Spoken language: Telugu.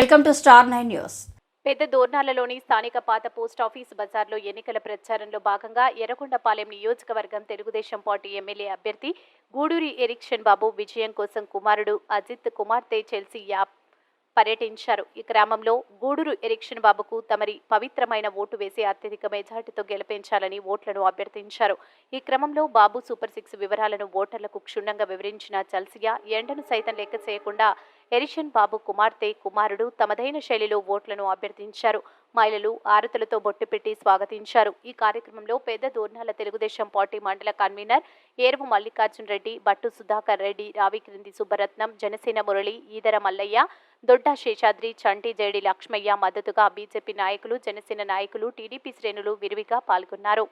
Welcome to star 9 news. పెద్ద దోర్నాలలోని స్థానిక పాత పోస్టాఫీస్ బజార్లో ఎన్నికల ప్రచారంలో భాగంగా ఎర్రగొండపాలెం నియోజకవర్గం తెలుగుదేశం పార్టీ ఎమ్మెల్యే అభ్యర్థి గూడూరి ఎరిక్షన్ బాబు విజయం కోసం కుమారుడు అజిత్ కుమార్తె చెల్సి పర్యటించారు. ఈ గ్రామంలో గూడూరు ఎరిక్షన్ బాబుకు తమరి పవిత్రమైన ఓటు వేసి అత్యధిక మెజార్టీతో గెలిపించాలని ఓట్లను అభ్యర్థించారు. ఈ క్రమంలో బాబు సూపర్ 6 వివరాలను ఓటర్లకు క్షుణ్ణంగా వివరించిన చల్సియా ఎండను సైతం లెక్క చేయకుండా ఎరిక్షన్ బాబు కుమార్తె కుమారుడు తమదైన శైలిలో ఓట్లను అభ్యర్థించారు. మహిళలు ఆరతులతో బొట్టు పెట్టి స్వాగతించారు. ఈ కార్యక్రమంలో పెద్ద దోర్నాల తెలుగుదేశం పార్టీ మండల కన్వీనర్ ఏరువు మల్లికార్జున్ రెడ్డి, బట్టు సుధాకర్ రెడ్డి, రావిక్రింది సుబ్బరత్నం, జనసేన మురళి, ఈదర మల్లయ్య, దొడ్డ శేషాద్రి, చంటి జేడి లక్ష్మయ్య మద్దతుగా బీజేపీ నాయకులు, జనసేన నాయకులు, టీడీపీ శ్రేణులు విరివిగా పాల్గొన్నారు.